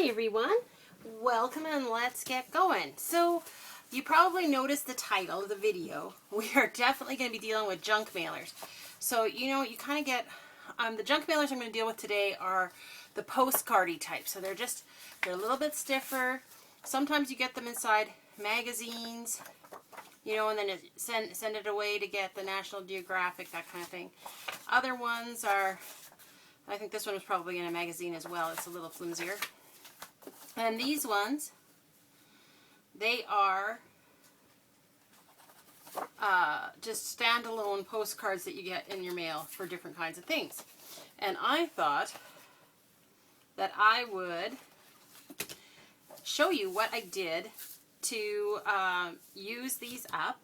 Hi everyone, welcome and let's get going. So you probably noticed the title of the video. We are definitely going to be dealing with junk mailers. So you kind of get, the junk mailers I'm going to deal with today are the postcardy type. So they're a little bit stiffer. Sometimes you get them inside magazines, and then send it away to get the National Geographic, that kind of thing. Other ones are, I think this one was probably in a magazine as well. It's a little flimsier. And these ones, they are just standalone postcards that you get in your mail for different kinds of things. And I thought that I would show you what I did to use these up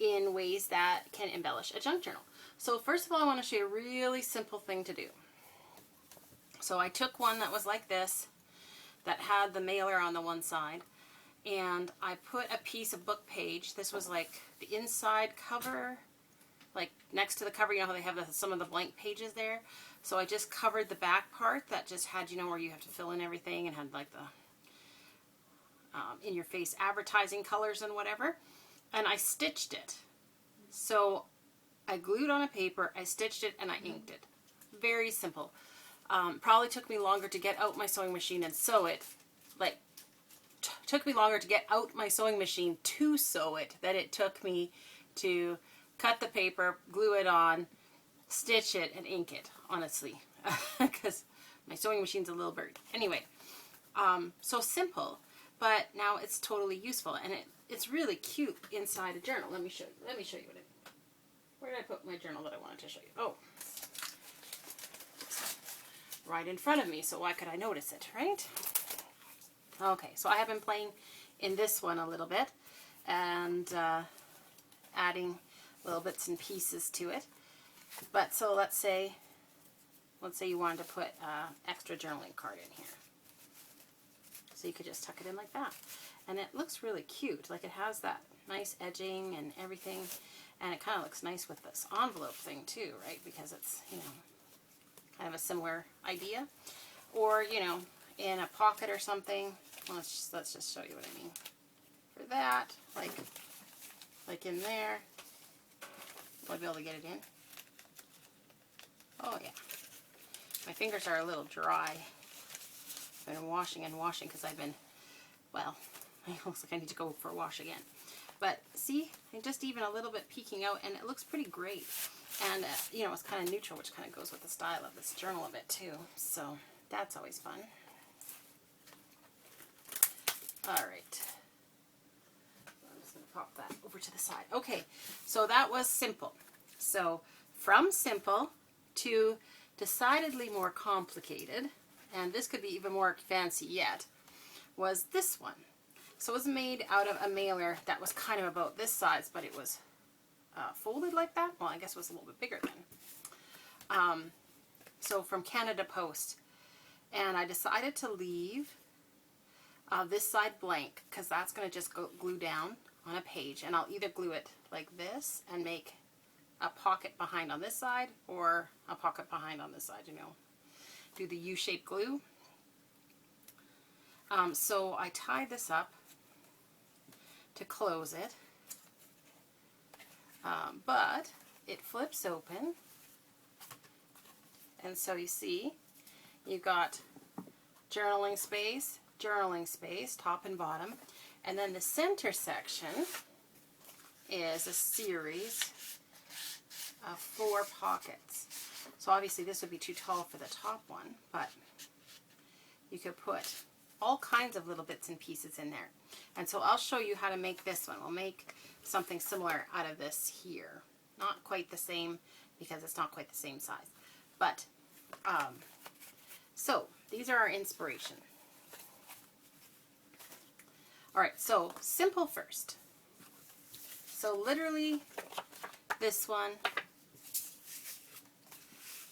in ways that can embellish a junk journal. So first of all, I want to show you a really simple thing to do. So I took one that was like this, that had the mailer on the one side, and I put a piece of book page. This was like the inside cover, like next to the cover, how they have some of the blank pages there. So I just covered the back part that just had, where you have to fill in everything, and had like the in-your-face advertising colors and whatever. And I stitched it. So I glued on a paper, I stitched it, and I inked it. Very simple. Probably took me longer to get out my sewing machine and sew it. Took me longer to get out my sewing machine to sew it than it took me to cut the paper, glue it on, stitch it, and ink it, honestly. Because my sewing machine's a little bird. Anyway, so simple, but now it's totally useful, and it's really cute inside a journal. Let me show you. Let me show you what where did I put my journal that I wanted to show you? Oh, right in front of me, so why could I notice it, right? Okay, so I have been playing in this one a little bit and adding little bits and pieces to it. But so let's say you wanted to put extra journaling card in here. So you could just tuck it in like that. And it looks really cute. Like it has that nice edging and everything. And it kind of looks nice with this envelope thing too, right? Because it's, kind of a similar idea. Or, in a pocket or something. Let's just show you what I mean. For that, like in there. Will I be able to get it in? Oh yeah. My fingers are a little dry. I've been washing and washing because I've been, well, it looks like I need to go for a wash again. But see, just even a little bit peeking out, and it looks pretty great. And, it's kind of neutral, which kind of goes with the style of this journal a bit too. So that's always fun. All right. I'm just going to pop that over to the side. Okay, so that was simple. So from simple to decidedly more complicated, and this could be even more fancy yet, was this one. So it was made out of a mailer that was kind of about this size, but it was folded like that. Well, I guess it was a little bit bigger then. So from Canada Post. And I decided to leave this side blank because that's going to just go glue down on a page. And I'll either glue it like this and make a pocket behind on this side, or a pocket behind on this side, do the U-shaped glue. So I tied this up to close it, but it flips open, and so you see you've got journaling space, top and bottom, and then the center section is a series of 4 pockets. So obviously this would be too tall for the top one, but you could put all kinds of little bits and pieces in there. And so I'll show you how to make this one. We'll make something similar out of this here. Not quite the same because it's not quite the same size. But, so these are our inspiration. All right, so simple first. So literally this one,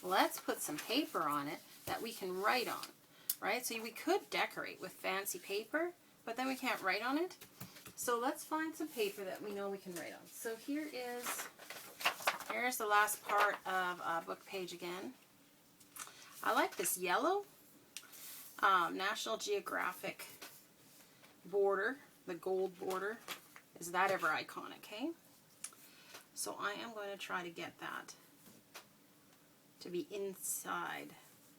let's put some paper on it that we can write on. Right, so we could decorate with fancy paper, but then we can't write on it. So let's find some paper that we know we can write on. So here's the last part of a book page again. I like this yellow. National Geographic border, the gold border. Is that ever iconic, hey? So I am going to try to get that to be inside.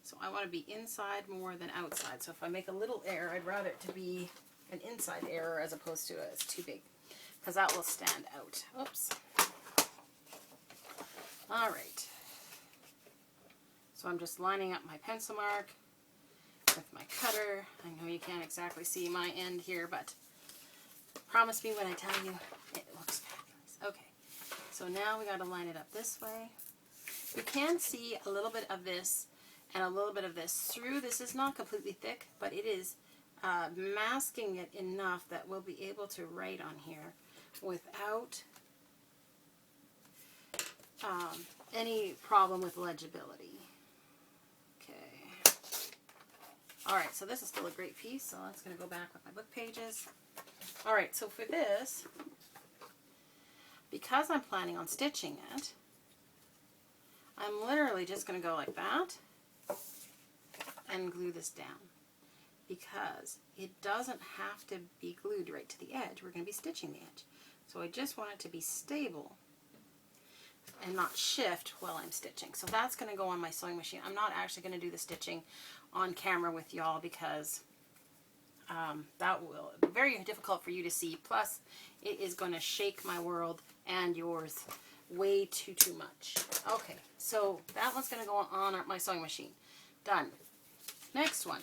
So I want to be inside more than outside. So if I make a little error, I'd rather it to be an inside error as opposed to it's too big, because that will stand out. Oops. All right. So I'm just lining up my pencil mark with my cutter. I know you can't exactly see my end here, but promise me when I tell you it looks fabulous. Okay. So now we got to line it up this way. You can see a little bit of this and a little bit of this through. This is not completely thick, but it is masking it enough that we'll be able to write on here without any problem with legibility. Okay. All right, so this is still a great piece, so that's going to go back with my book pages. All right, so for this, because I'm planning on stitching it, I'm literally just going to go like that and glue this down, because it doesn't have to be glued right to the edge. We're going to be stitching the edge. So I just want it to be stable and not shift while I'm stitching. So that's going to go on my sewing machine. I'm not actually going to do the stitching on camera with y'all, because that will be very difficult for you to see. Plus, it is going to shake my world and yours way too much. Okay, so that one's going to go on my sewing machine. Done. Next one.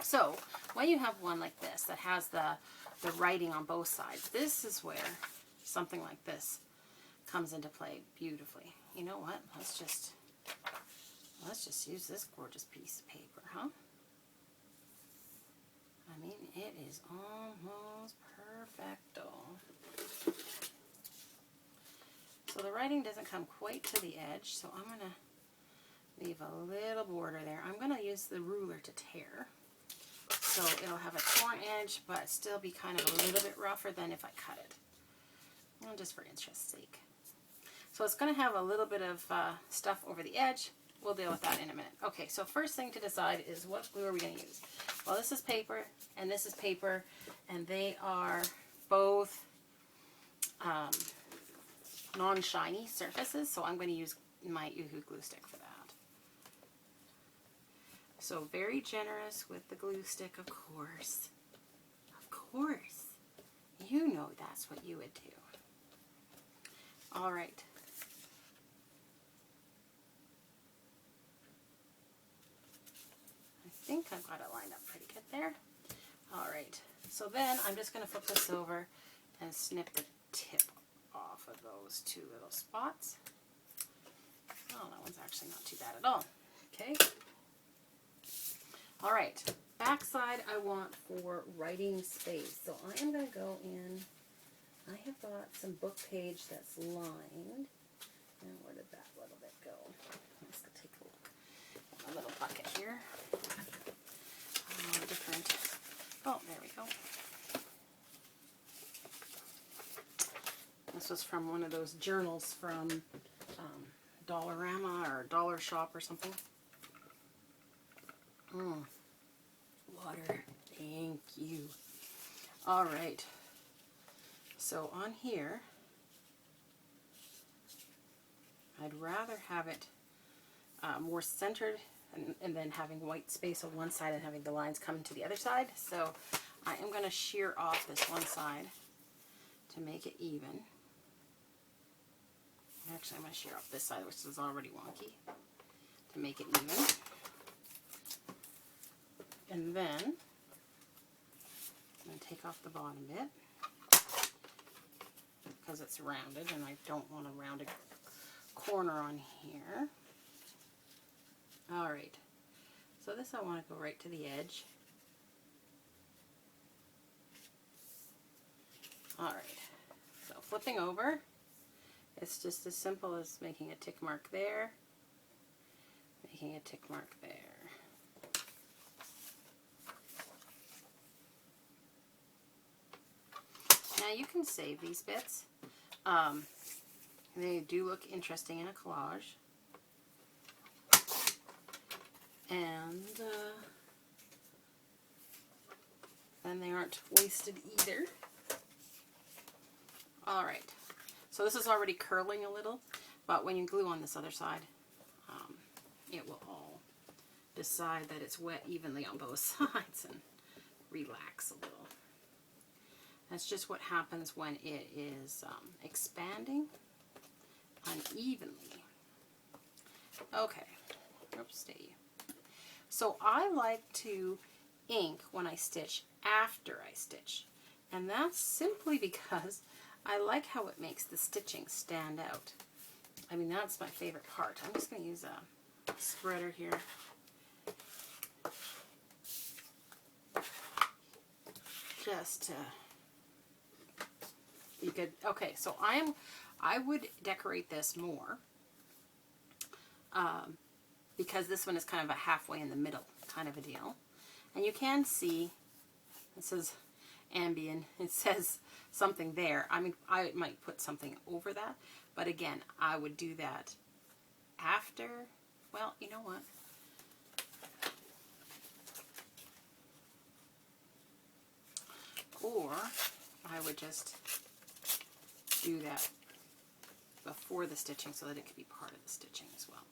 So when you have one like this that has the writing on both sides, this is where something like this comes into play beautifully. You know what? Let's just use this gorgeous piece of paper, huh? I mean, it is almost perfecto. So the writing doesn't come quite to the edge, so I'm going to leave a little border there. I'm going to use the ruler to tear, so it'll have a torn edge, but still be kind of a little bit rougher than if I cut it. Well, just for interest's sake. So it's going to have a little bit of stuff over the edge. We'll deal with that in a minute. Okay, so first thing to decide is what glue are we going to use? Well, this is paper, and this is paper, and they are both non-shiny surfaces, so I'm going to use my Uhu glue stick for that. So very generous with the glue stick, of course. Of course. You know that's what you would do. All right. I think I've got it lined up pretty good there. All right. So then I'm just going to flip this over and snip the tip off of those two little spots. Oh, that one's actually not too bad at all. Okay. All right. Backside I want for writing space. So I am going to go in. I have got some book page that's lined. And where did that little bit go? Let's go take a look at my little bucket here. Different. Oh, there we go. This was from one of those journals from Dollarama or Dollar Shop or something. Water. Thank you. All right. So on here, I'd rather have it more centered and then having white space on one side and having the lines come to the other side. So I am going to shear off this one side to make it even. Actually, I'm going to shear off this side, which is already wonky, to make it even. And then I'm going to take off the bottom bit because it's rounded and I don't want a rounded corner on here. All right, so this I want to go right to the edge. All right, so flipping over, it's just as simple as making a tick mark there, making a tick mark there. Now you can save these bits. They do look interesting in a collage. And aren't wasted either. All right, so this is already curling a little, but when you glue on this other side, it will all decide that it's wet evenly on both sides and relax a little. That's just what happens when it is expanding unevenly. Okay, oops, stay. So I like to ink when I stitch after I stitch, and that's simply because I like how it makes the stitching stand out. I mean, that's my favorite part. I'm just going to use a spreader here. Just to be good. Okay, so I would decorate this more because this one is kind of a halfway in the middle kind of a deal. And you can see, it says ambient, it says something there. I mean, I might put something over that, but again, I would do that after. Well, you know what? Or I would just do that before the stitching so that it could be part of the stitching as well.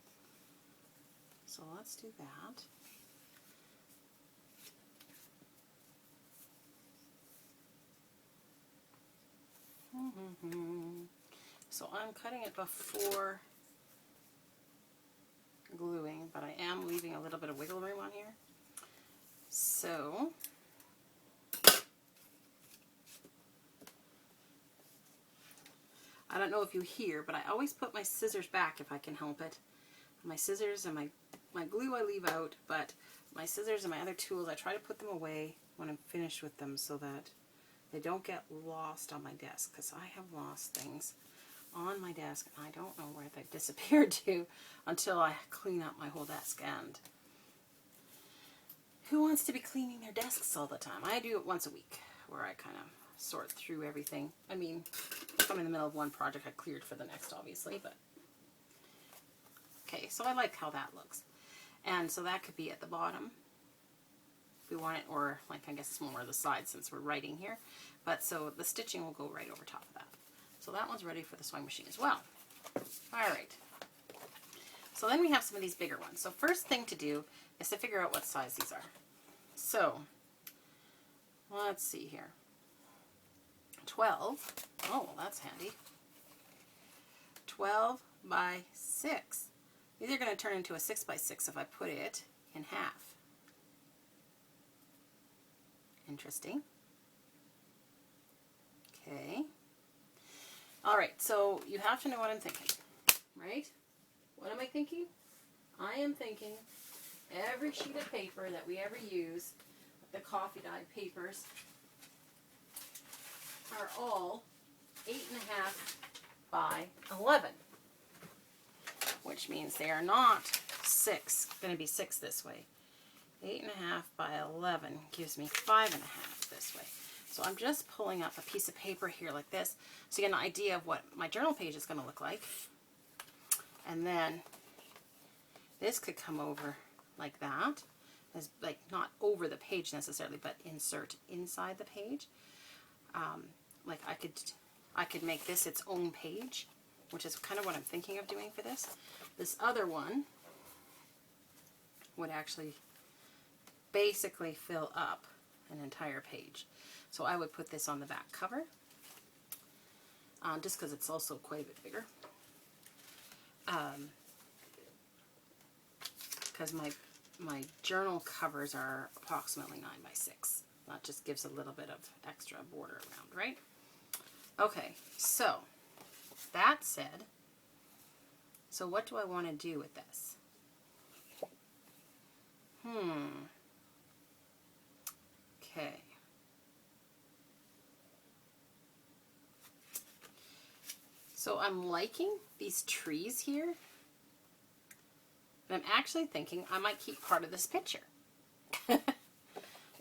So let's do that. So I'm cutting it before gluing, but I am leaving a little bit of wiggle room on here. So I don't know if you hear, but I always put my scissors back if I can help it. My scissors and my glue I leave out, but my scissors and my other tools, I try to put them away when I'm finished with them so that they don't get lost on my desk, because I have lost things on my desk and I don't know where they've disappeared to until I clean up my whole desk. And who wants to be cleaning their desks all the time? I do it once a week where I kind of sort through everything. I mean, if I'm in the middle of one project, I cleared for the next, obviously, but okay, so I like how that looks. And so that could be at the bottom if we want it, or like I guess it's more the side since we're writing here. But so the stitching will go right over top of that. So that one's ready for the sewing machine as well. All right. So then we have some of these bigger ones. So first thing to do is to figure out what size these are. So let's see here. 12. Oh, well, that's handy. 12 by 6. These are going to turn into a 6 by 6 if I put it in half. Interesting. Okay. All right, so you have to know what I'm thinking, right? What am I thinking? I am thinking every sheet of paper that we ever use, the coffee dyed papers, are all 8.5 by 11, which means they are not going to be 6 this way. 8.5 by 11 gives me 5.5 this way. So I'm just pulling up a piece of paper here like this so you get an idea of what my journal page is going to look like. And then this could come over like that, as like not over the page necessarily, but insert inside the page. Like I could make this its own page, which is kind of what I'm thinking of doing for this. This other one would actually basically fill up an entire page. So I would put this on the back cover, just because it's also quite a bit bigger. Because my journal covers are approximately 9 by 6. That just gives a little bit of extra border around, right? Okay, so that said, so what do I want to do with this? Okay. So I'm liking these trees here. And I'm actually thinking I might keep part of this picture.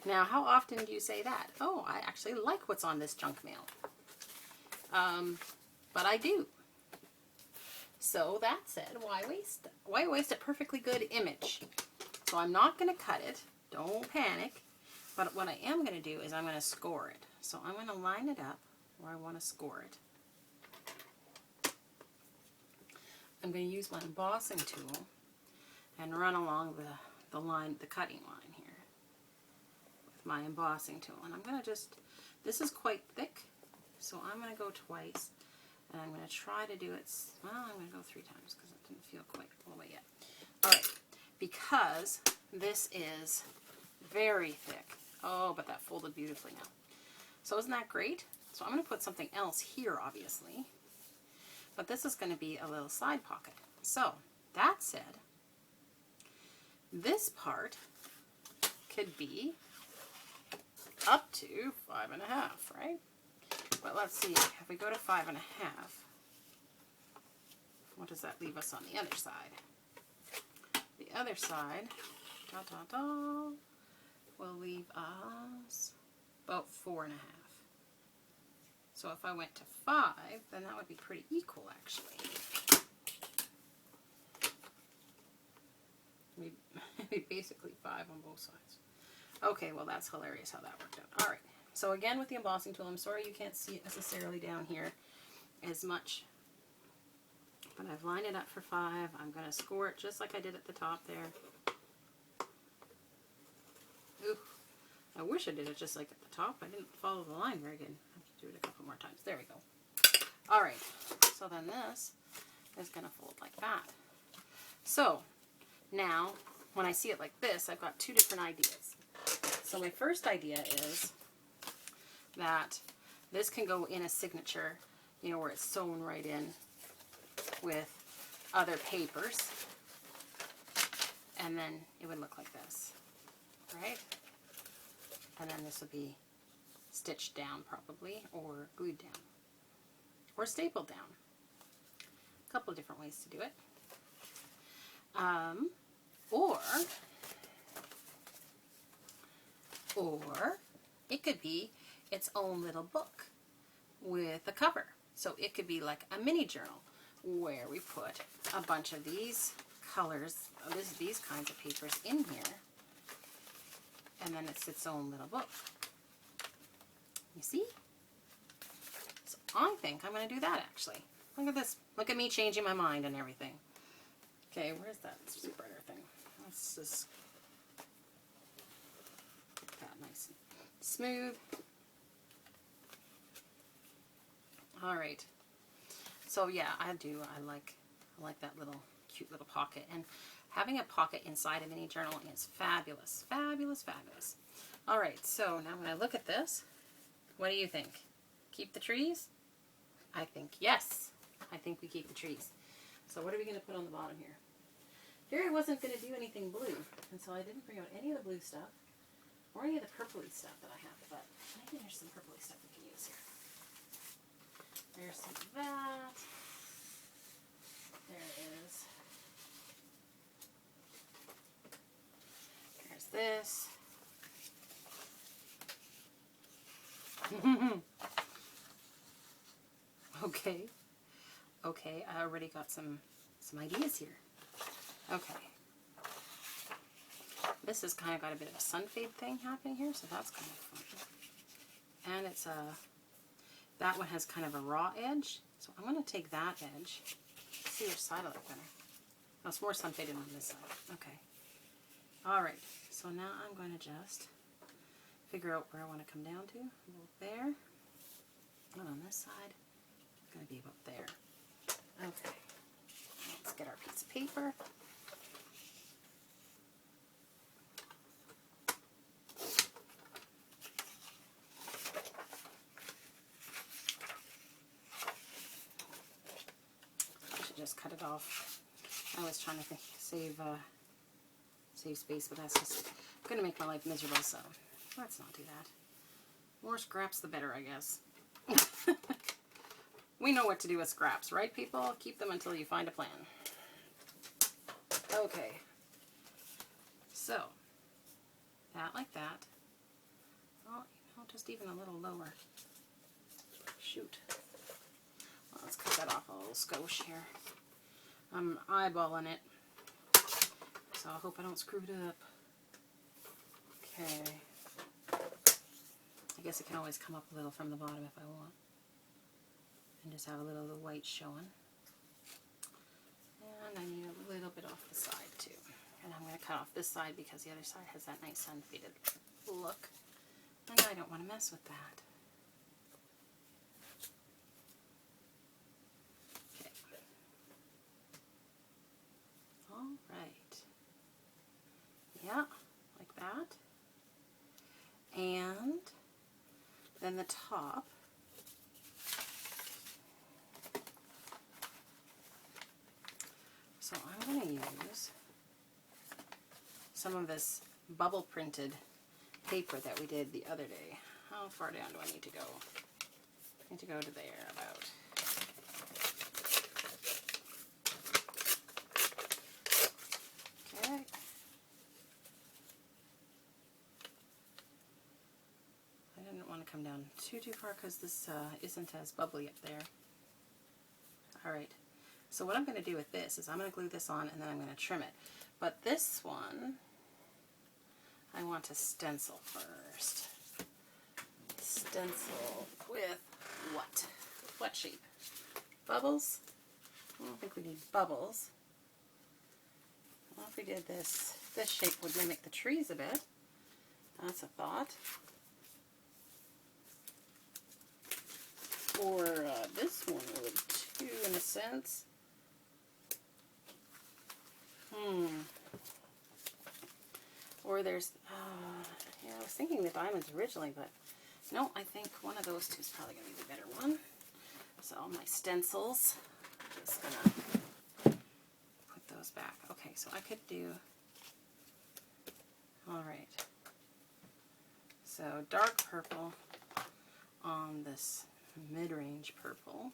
Now, how often do you say that? Oh, I actually like what's on this junk mail. But I do. So that said, why waste it? Why waste a perfectly good image? So I'm not going to cut it. Don't panic. But what I am going to do is I'm going to score it. So I'm going to line it up where I want to score it. I'm going to use my embossing tool and run along the line, the cutting line here with my embossing tool. And I'm going to just, this is quite thick, so I'm going to go twice. And I'm going to try to do it, well, I'm going to go 3 times because it didn't feel quite all the way yet. All right, because this is very thick. Oh, but that folded beautifully now. So isn't that great? So I'm going to put something else here, obviously. But this is going to be a little side pocket. So, that said, this part could be up to 5.5, right? But let's see, if we go to 5.5, what does that leave us on the other side? The other side, will leave us about 4.5. So if I went to 5, then that would be pretty equal, actually. Maybe basically 5 on both sides. Okay, well that's hilarious how that worked out. All right, so again with the embossing tool, I'm sorry you can't see it necessarily down here as much. But I've lined it up for 5. I'm going to score it just like I did at the top there. Ooh, I wish I did it just like at the top. I didn't follow the line very good. I have to do it a couple more times. There we go. All right, so then this is going to fold like that. So now, when I see it like this, I've got 2 different ideas. So my first idea is that this can go in a signature, you know, where it's sewn right in with other papers. And then it would look like this, right? And then this would be stitched down probably, or glued down, or stapled down. A couple of different ways to do it. Or it could be its own little book with a cover. So it could be like a mini journal where we put a bunch of these colors, these kinds of papers in here, and then it's its own little book. You see? So I think I'm going to do that actually. Look at this. Look at me changing my mind and everything. Okay, where's that spreader thing? Let's just get that nice and smooth. All right. So yeah, I like that little cute little pocket, and having a pocket inside a mini journal is fabulous, fabulous, fabulous. All right. So now when I look at this, what do you think? Keep the trees? I think yes. I think we keep the trees. So what are we going to put on the bottom here? Here I wasn't going to do anything blue, and so I didn't bring out any of the blue stuff or any of the purpley stuff that I have, but maybe there's some purpley stuff we can use here. There's some of that. There is. There's this. Okay. Okay, I already got some ideas here. Okay. This has kind of got a bit of a sun fade thing happening here, so that's kind of fun. And it's that one has kind of a raw edge, so I'm going to take that edge. Let's see which side I like better. Oh, it's more sun faded on this side. Okay. All right. So now I'm going to just figure out where I want to come down to. About there. And on this side, it's going to be about there. Okay. Let's get our piece of paper. Just cut it off. I was trying to save space, but that's just going to make my life miserable, so let's not do that. More scraps the better, I guess. We know what to do with scraps, right, people? Keep them until you find a plan. Okay. So, that like that. Oh, you know, just even a little lower. Shoot. Well, let's cut that off a little skosh here. I'm eyeballing it, so I hope I don't screw it up. Okay. guess it can always come up a little from the bottom if I want. And just have a little of the white showing. And I need a little bit off the side too. And I'm going to cut off this side because the other side has that nice unfaded look. And I don't want to mess with that. Okay. Alright. Yeah, like that. And then the top. So I'm going to use some of this bubble printed paper that we did the other day. How far down do I need to go? I need to go to there about. Okay. I didn't want to come down too far because this isn't as bubbly up there. Alright. So what I'm going to do with this is I'm going to glue this on and then I'm going to trim it. But this one, I want to stencil first. Stencil with what? What shape? Bubbles? I don't think we need bubbles. Well, if we did this, this shape would mimic the trees a bit. That's a thought. Or this one would too, in a sense. Or there's, yeah, I was thinking the diamonds originally, but no, I think one of those two is probably going to be the better one. So my stencils, I'm just going to put those back. Okay, so I could do, alright, so dark purple on this mid-range purple.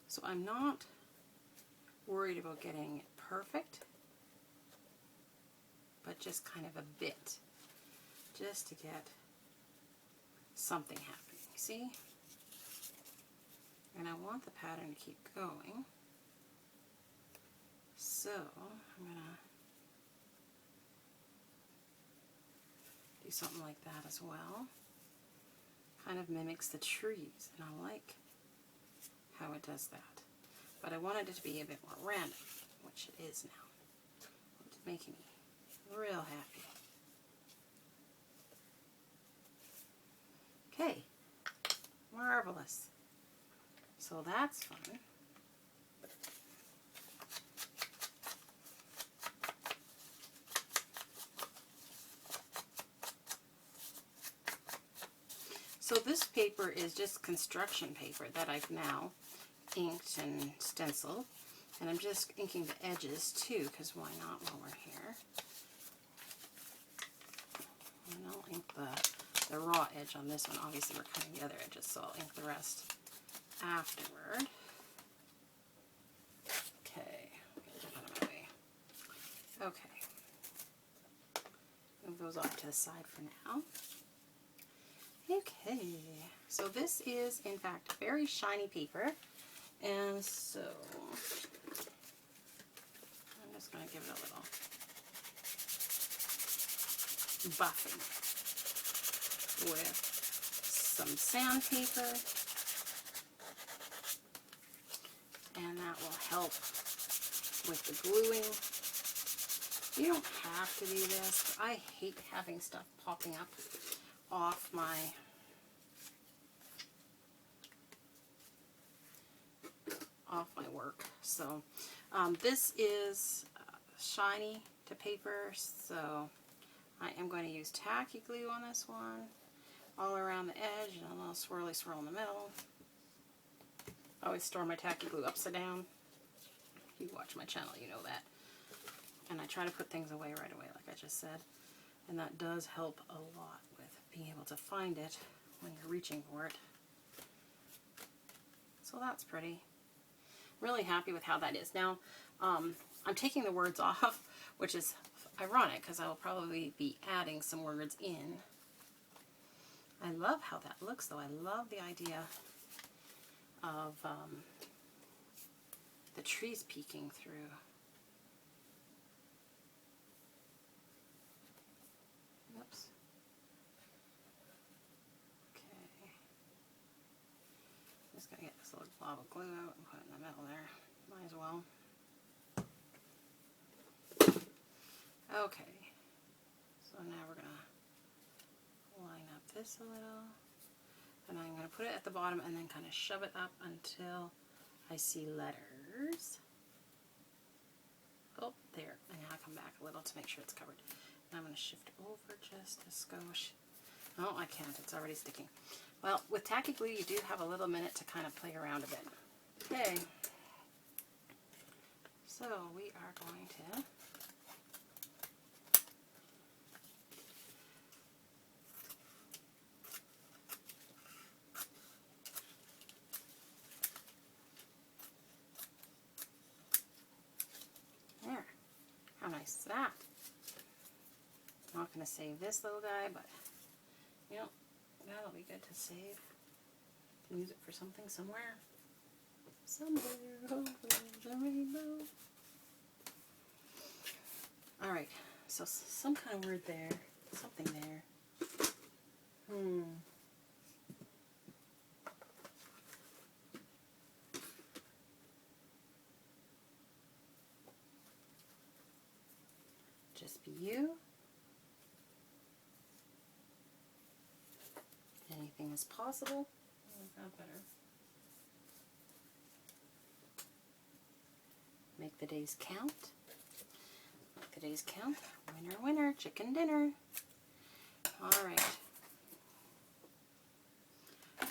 So I'm not worried about getting it perfect, but just kind of a bit, just to get something happening, see? And I want the pattern to keep going, so I'm going to do something like that as well. Kind of mimics the trees, and I like how it does that. But I wanted it to be a bit more random, which it is now. It's making me real happy. Okay, marvelous. So that's fun. So this paper is just construction paper that I've now inked and stenciled, and I'm just inking the edges too, because why not while we're here. And I'll ink the raw edge on this one. Obviously we're cutting the other edges, so I'll ink the rest afterward. Okay, get out of my way. Okay, move those off to the side for now. Okay, so this is in fact very shiny paper, and so I'm just going to give it a little buffing with some sandpaper, and that will help with the gluing. You don't have to do this, but I hate having stuff popping up off my work. So this is shiny to paper, so I am going to use tacky glue on this one all around the edge and a little swirly swirl in the middle. I always store my tacky glue upside down. If you watch my channel, you know that. And I try to put things away right away, like I just said, and that does help a lot with being able to find it when you're reaching for it. So that's pretty. Really happy with how that is. Now, I'm taking the words off, which is ironic because I will probably be adding some words in. I love how that looks, though. I love the idea of the trees peeking through. Oops. Okay. Just gotta get this little blob of glue out and put it in the middle there. Might as well. Okay. So now we're gonna line up this a little. And I'm going to put it at the bottom and then kind of shove it up until I see letters. Oh, there. And now I come back a little to make sure it's covered. And I'm going to shift over just a skosh. Oh, I can't. It's already sticking. Well, with tacky glue, you do have a little minute to kind of play around a bit. Okay. So we are going to how nice is that? I'm not going to save this little guy, but you know, that'll be good to save. Can use it for something somewhere. Somewhere over the rainbow. Alright, so some kind of word there. Something there. Just be you. Anything is possible. Oh, got better. Make the days count. Make the days count. Winner, winner, chicken dinner. Alright.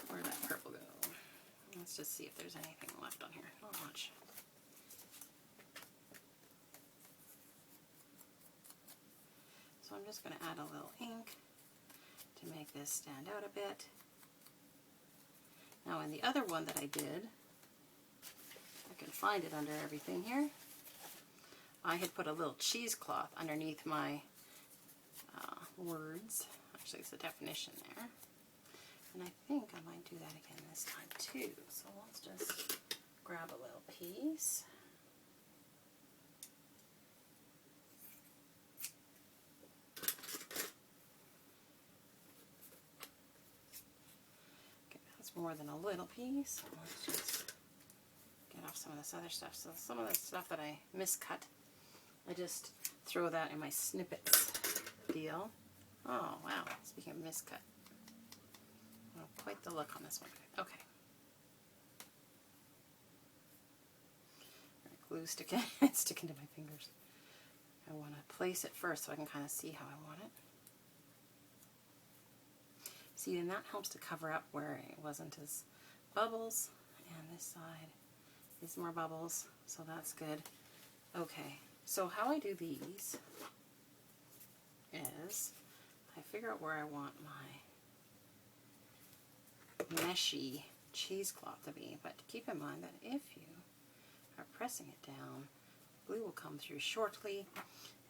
Where'd that purple go? Let's just see if there's anything left on here. Not much. So I'm just going to add a little ink to make this stand out a bit. Now in the other one that I did, I can find it under everything here. I had put a little cheesecloth underneath my words. Actually, it's a definition there. And I think I might do that again this time too. So let's just grab a little piece. Okay, that's more than a little piece. Let's just get off some of this other stuff. So some of the stuff that I miscut, I just throw that in my snippets deal. Oh, wow. Speaking of miscut. Oh, quite the look on this one. Okay. Glue sticking, it's sticking to my fingers. I want to place it first so I can kind of see how I want it. See, and that helps to cover up where it wasn't as bubbles. And this side is more bubbles, so that's good. Okay, so how I do these is I figure out where I want my meshy cheesecloth to be, but keep in mind that if you are pressing it down, glue will come through shortly,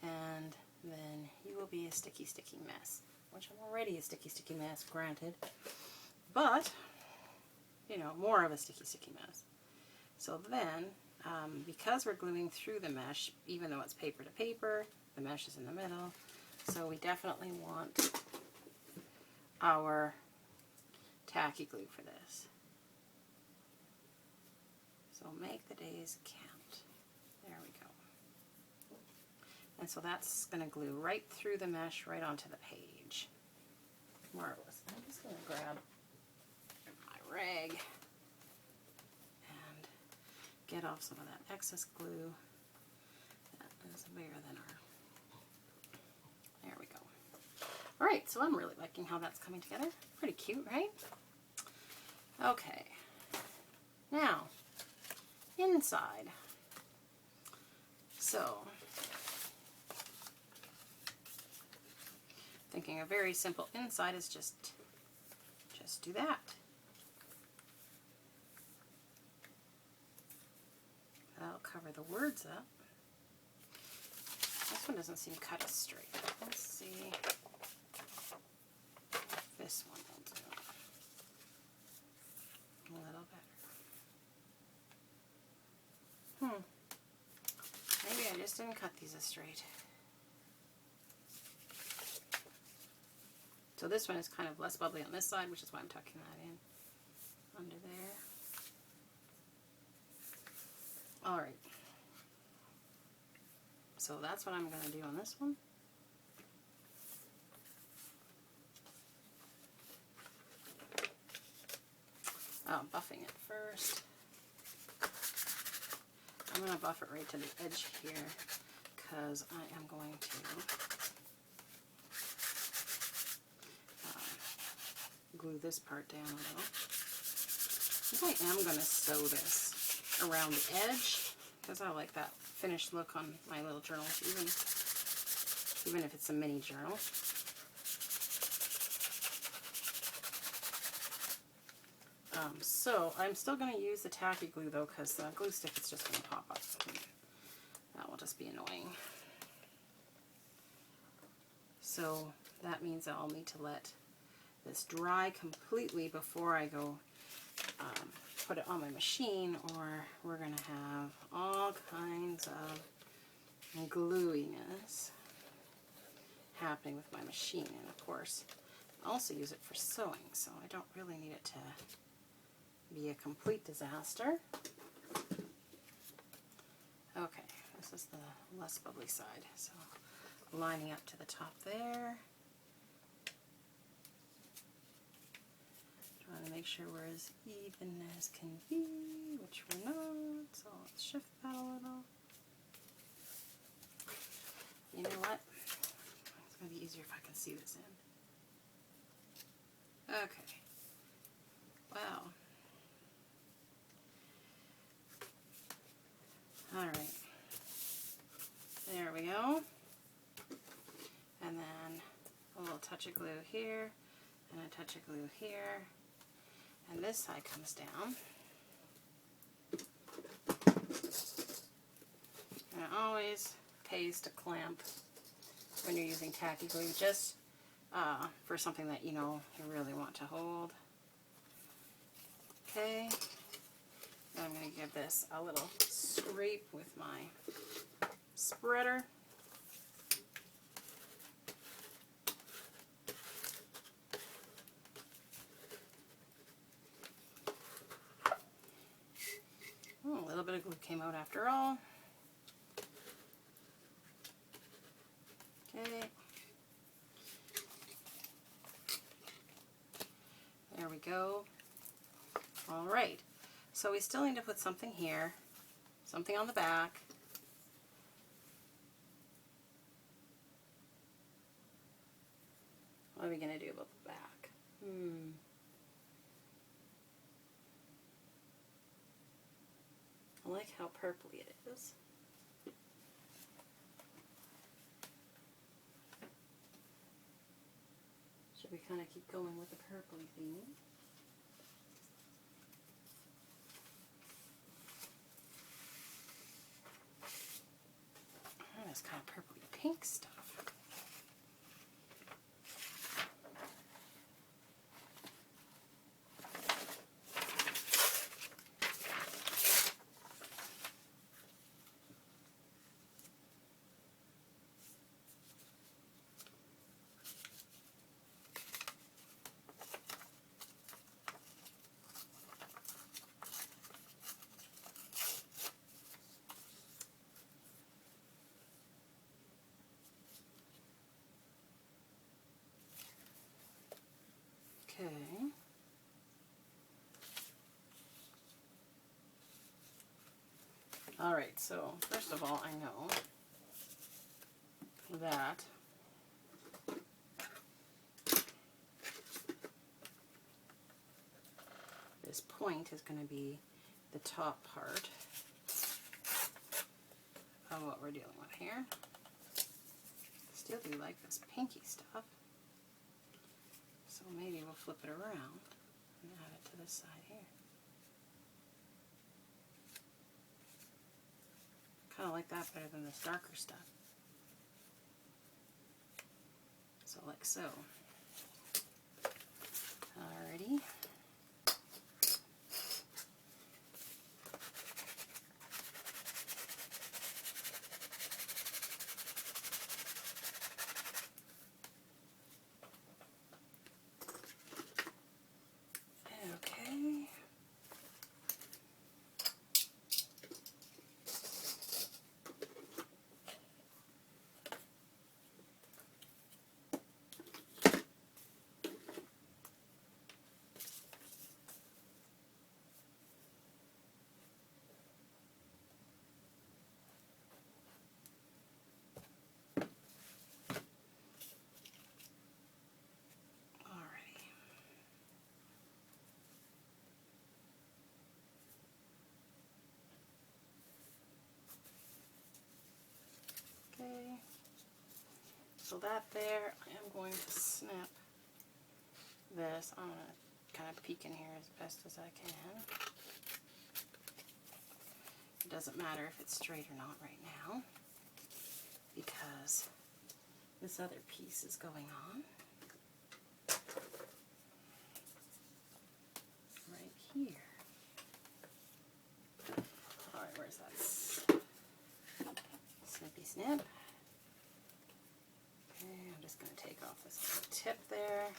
and then you will be a sticky, sticky mess, which I'm already a sticky, sticky mess, granted, but, you know, more of a sticky, sticky mess. So then, because we're gluing through the mesh, even though it's paper to paper, the mesh is in the middle, so we definitely want our tacky glue for this. So make the days count. There we go. And so that's going to glue right through the mesh, right onto the page. Marvelous. I'm just going to grab my rag and get off some of that excess glue. That is bigger than our... There we go. Alright, so I'm really liking how that's coming together. Pretty cute, right? Okay. Now, inside. So, thinking a very simple inside is just do that. That'll cover the words up. This one doesn't seem cut as straight. Let's see if this one will do a little better. just didn't cut these as straight. So this one is kind of less bubbly on this side, which is why I'm tucking that in under there. All right. So that's what I'm going to do on this one. Oh, buffing it first. I'm going to buff it right to the edge here because I am going to glue this part down a little. I think I am going to sew this around the edge because I like that finished look on my little journal, even if it's a mini journal. So I'm still going to use the tacky glue though, because the glue stick is just going to pop up. That will just be annoying. So that means I'll need to let this dry completely before I go put it on my machine, or we're going to have all kinds of gluiness happening with my machine. And of course, I also use it for sewing, so I don't really need it to be a complete disaster. Okay, this is the less bubbly side, so lining up to the top there. Trying to make sure we're as even as can be, which we're not, so let's shift that a little. You know what? It's going to be easier if I can see this end. Okay. Wow. Alright. There we go. And then a little touch of glue here, and a touch of glue here. And this side comes down. And it always pays to clamp when you're using tacky glue, just for something that you know you really want to hold. Okay. Then I'm going to give this a little scrape with my spreader. Oh, a little bit of glue came out after all. Okay. There we go. All right. So we still need to put something here, something on the back. What are we going to do about the back? I like how purpley it is. Should we kind of keep going with the purpley theme? Oh, it's kind of purpley pink stuff. Okay. All right, so first of all, I know that this point is going to be the top part of what we're dealing with here. Still do like this pinky stuff. So maybe we'll flip it around and add it to this side here. Kind of like that better than this darker stuff. So like so. Alrighty. So that there, I am going to snip this. I'm going to kind of peek in here as best as I can. It doesn't matter if it's straight or not right now, because this other piece is going on right here. Alright, where's that snippy snip? Okay, I'm just going to take off this little tip there.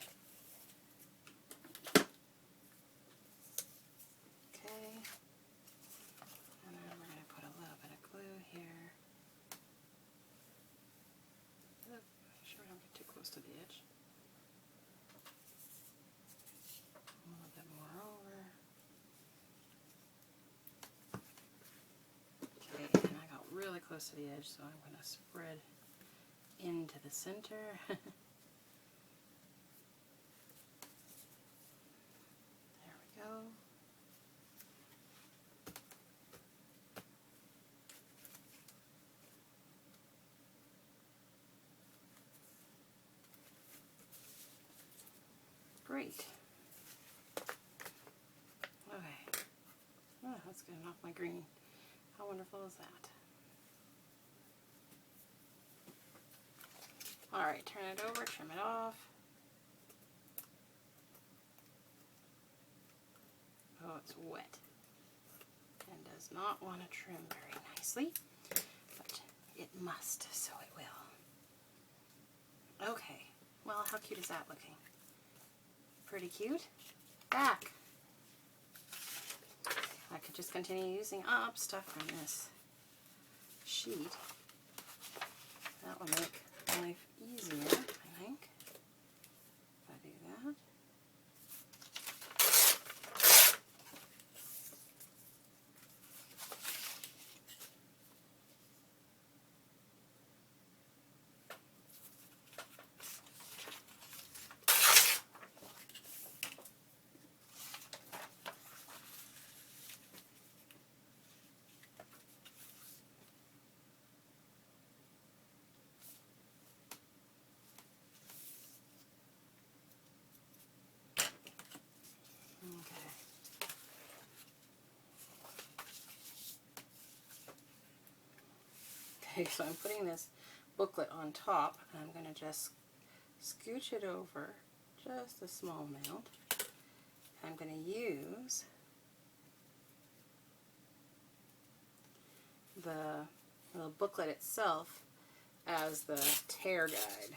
Okay, and then we're going to put a little bit of glue here. Make sure I don't get too close to the edge. A little bit more over. Okay, and I got really close to the edge, so I'm going to spread into the center. There we go. Great. Okay. Oh, that's getting off my green. How wonderful is that? Alright, turn it over, trim it off. Oh, it's wet and does not want to trim very nicely, but it must, so it will. Okay, well, how cute is that looking? Pretty cute. Back. I could just continue using up stuff from this sheet. That will make life easier, I think, if I do that. Okay, so I'm putting this booklet on top, and I'm going to just scooch it over just a small amount. I'm going to use the little booklet itself as the tear guide.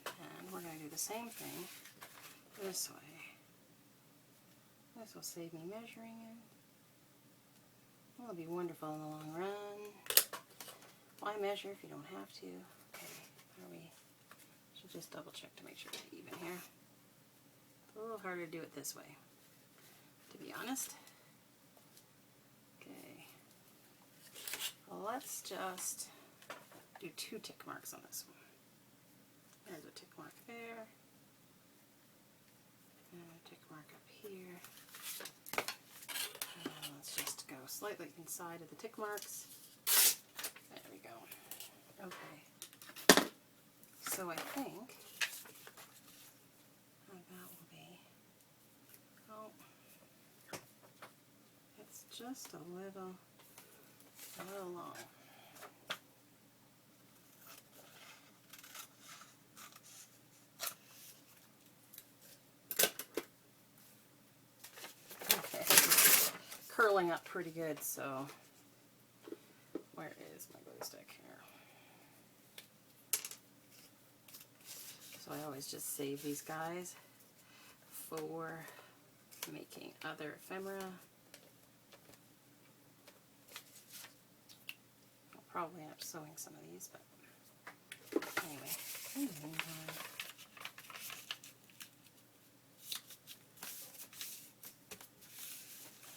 And we're going to do the same thing this way. This will save me measuring it. It'll be wonderful in the long run. Why measure if you don't have to? Okay, should just double check to make sure it's even here. It's a little harder to do it this way, to be honest. Okay, well, let's just do 2 tick marks on this one. There's a tick mark there, and a tick mark up here. Let's just go slightly inside of the tick marks. There we go. Okay. So I think that will be, oh, it's just a little long. Curling up pretty good, so where is my glue stick here? So I always just save these guys for making other ephemera. I'll probably end up sewing some of these, but anyway, in the meantime,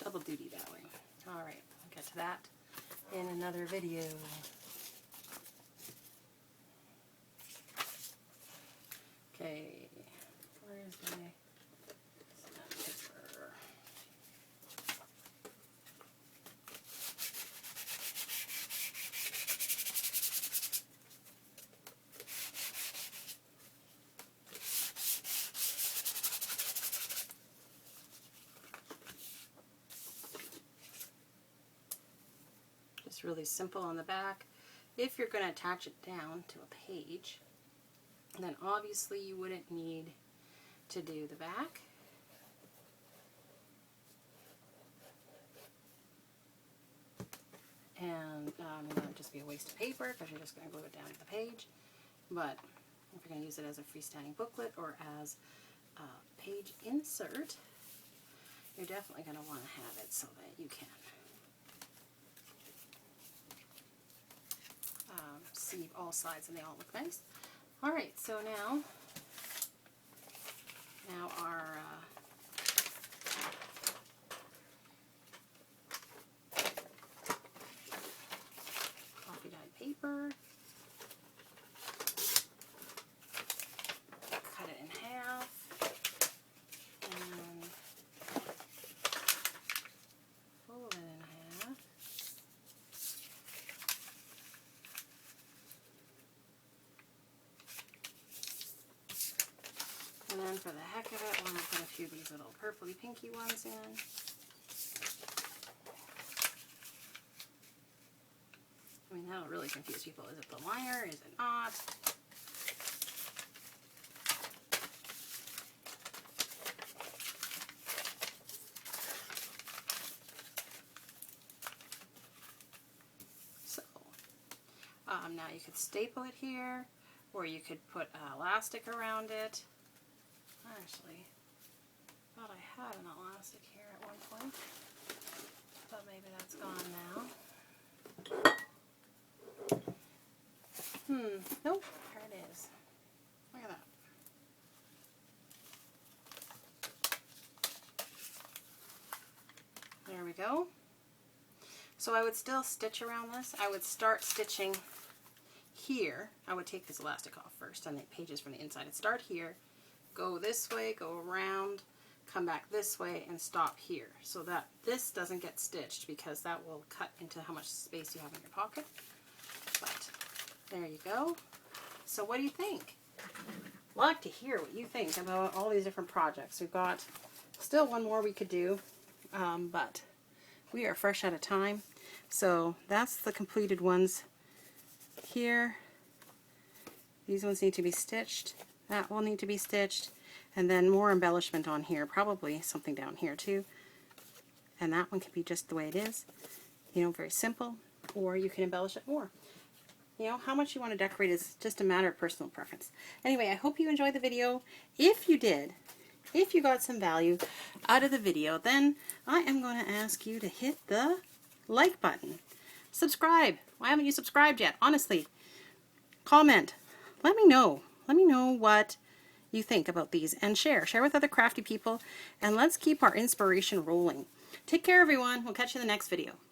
double duty that way. Alright, I'll get to that in another video. Okay, where's my snap paper? It's really simple on the back. If you're going to attach it down to a page, then obviously you wouldn't need to do the back. And that would just be a waste of paper because you're just going to glue it down to the page. But if you're going to use it as a freestanding booklet or as a page insert, you're definitely going to want to have it so that you can see all sides and they all look nice. Alright, so now our coffee dyed paper, cut it in half, and fold it in half. And then for the heck of it, we're going to put a few of these little purpley pinky ones in. I mean, that'll really confuse people. Is it the liner? Is it not? So, now you could staple it here, or you could put elastic around it. Actually, I thought I had an elastic here at one point, but maybe that's gone now. Nope, there it is. Look at that. There we go. So I would still stitch around this. I would start stitching here. I would take this elastic off first on the pages from the inside. I'd start here, go this way, go around, come back this way, and stop here so that this doesn't get stitched because that will cut into how much space you have in your pocket. But there you go. So what do you think? I'd like to hear what you think about all these different projects. We've got still one more we could do, but we are fresh out of time. So that's the completed ones here. These ones need to be stitched. That will need to be stitched. And then more embellishment on here, probably something down here too. And that one can be just the way it is. You know, very simple. Or you can embellish it more. You know, how much you want to decorate is just a matter of personal preference. Anyway, I hope you enjoyed the video. If you did, if you got some value out of the video, then I am going to ask you to hit the like button. Subscribe. Why haven't you subscribed yet? Honestly. Comment. Let me know. Let me know what you think about these, and share with other crafty people, and let's keep our inspiration rolling. Take care, everyone. We'll catch you in the next video.